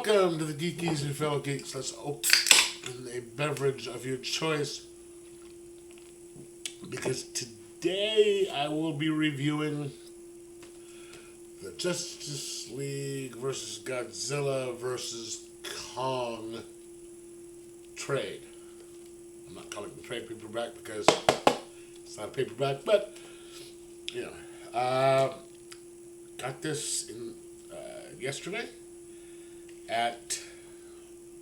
Welcome to the Geekies and Fellow Geeks. Let's open a beverage of your choice, because today I will be reviewing the Justice League versus Godzilla versus Kong trade. I'm not calling it the trade paperback because it's not a paperback, but you know, got this in yesterday at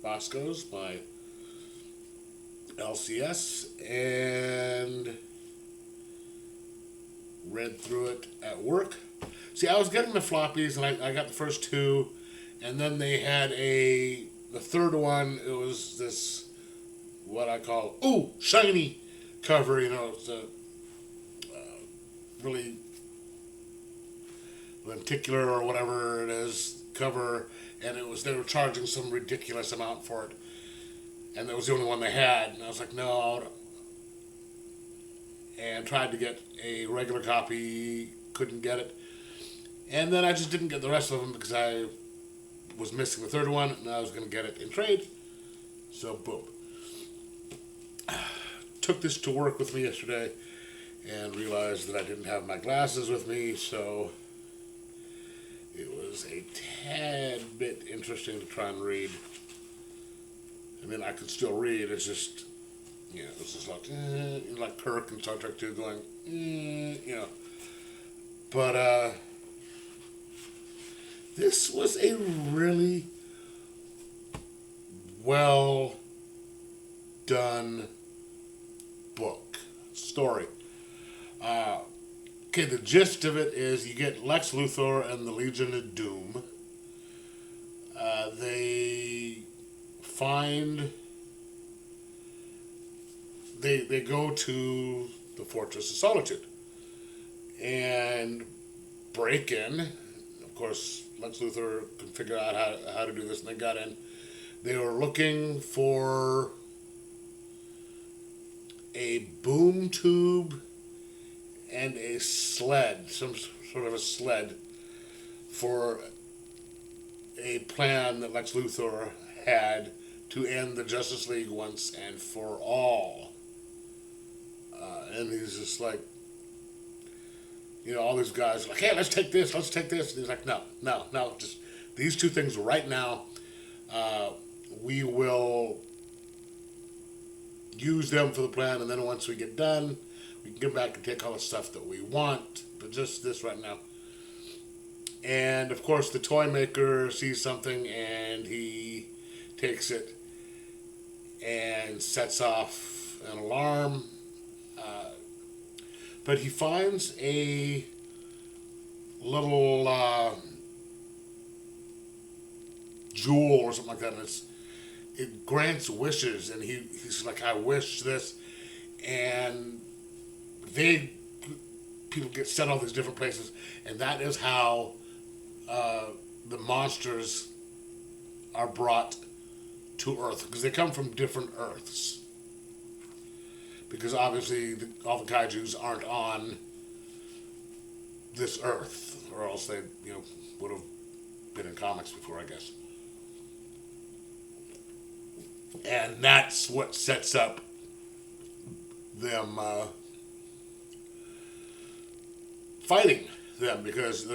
Bosco's, my LCS, and read through it at work. See, I was getting the floppies, and I got the first two, and then they had the third one. It was this, what I call, shiny cover, it's a really lenticular or whatever it is cover, and they were charging some ridiculous amount for it, and that was the only one they had, and I was like, no, and tried to get a regular copy, couldn't get it, and then I just didn't get the rest of them because I was missing the third one, and I was going to get it in trade, so boom. Took this to work with me yesterday, and realized that I didn't have my glasses with me, so it was a tad bit interesting to try and read. I mean, I could still read, it's just, it was just like Kirk and Star Trek 2 going, But, this was a really well done story. Okay, the gist of it is you get Lex Luthor and the Legion of Doom. They go to the Fortress of Solitude and break in. Of course, Lex Luthor can figure out how to do this, and they got in. They were looking for a boom tube and a sled, some sort of a sled, for a plan that Lex Luthor had to end the Justice League once and for all. And he's just like, all these guys are like, hey, let's take this. And he's like, no, just these two things right now. We will use them for the plan, and then once we get done, we can get back and take all the stuff that we want, but just this right now. And of course, the toy maker sees something, and he takes it and sets off an alarm. But he finds a little jewel or something like that, and it grants wishes, and he's like, I wish this, and people get sent all these different places, and that is how the monsters are brought to Earth, because they come from different Earths, because obviously all the kaijus aren't on this Earth, or else they would have been in comics before, I guess. And that's what sets up them fighting them, because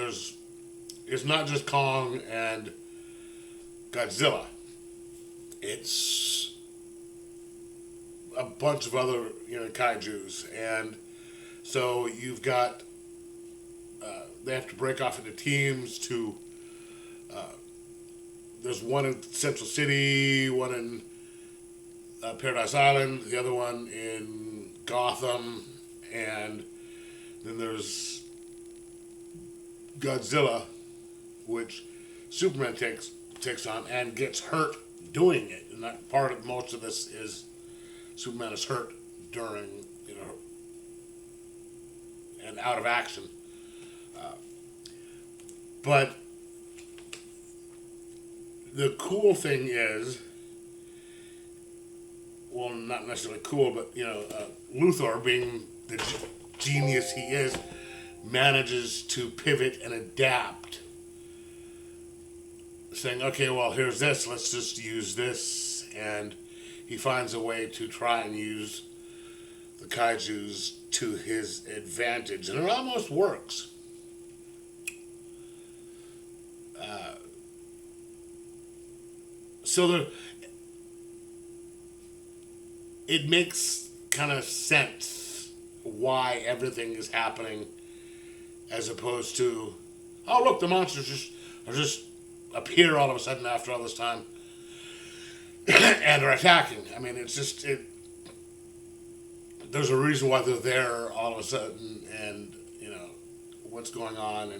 it's not just Kong and Godzilla. It's a bunch of other kaijus, and so you've got they have to break off into teams to. There's one in Central City, one in Paradise Island, the other one in Gotham, and then there's Godzilla, which Superman takes on and gets hurt doing it. And that part of most of this is Superman is hurt during, and out of action. But the cool thing is, well, not necessarily cool, but, Luthor, being the genius he is, manages to pivot and adapt saying, okay, well, here's this, let's just use this, and he finds a way to try and use the kaijus to his advantage, and it almost works. So it makes kind of sense why everything is happening, as opposed to, oh look, the monsters just appear all of a sudden after all this time and are attacking. I mean, it's just there's a reason why they're there all of a sudden, and what's going on,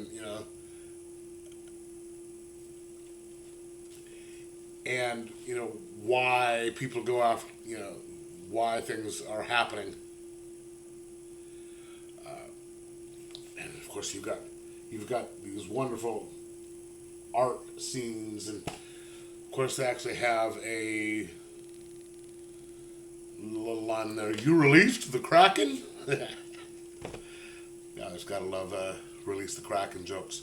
and why people go off, why things are happening. And of course you've got these wonderful art scenes, and of course they actually have a little line in there, "You released the Kraken?" Yeah, I just gotta love release the Kraken jokes.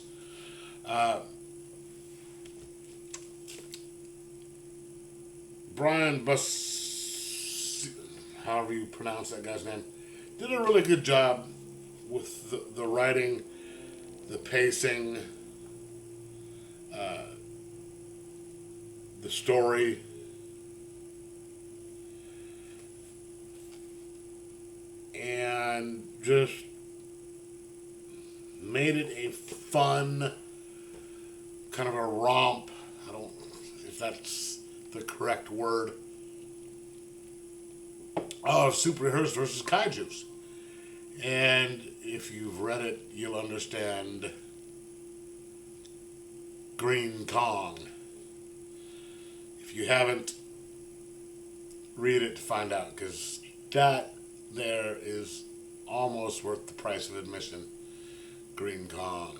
Brian however you pronounce that guy's name, did a really good job with the writing, the pacing, the story. And just made it a fun, kind of a romp. I don't know if that's the correct word, of superheroes versus kaijus. And if you've read it, you'll understand Green Kong. If you haven't, read it to find out, because that there is almost worth the price of admission. Green Kong.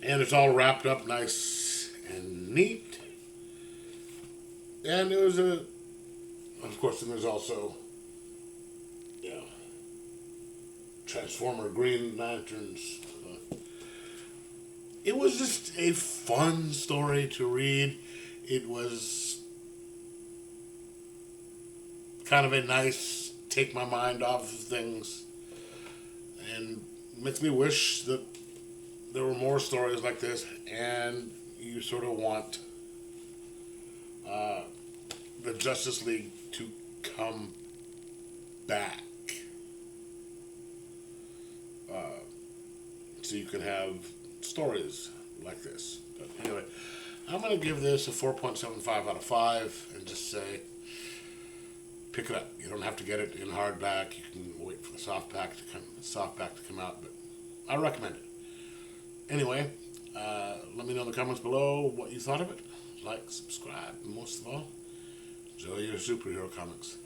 And it's all wrapped up nice and neat. And it was of course, and there's also, Transformer Green Lanterns. It was just a fun story to read. It was kind of a nice take my mind off of things, and makes me wish that there were more stories like this, and you sort of want the Justice League to come back, so you can have stories like this. But anyway, I'm going to give this a 4.75 out of 5, and just say, pick it up. You don't have to get it in hardback. You can wait for the softback to come out, but I recommend it. Anyway, let me know in the comments below what you thought of it. Like, subscribe, and most of all, enjoy your superhero comics.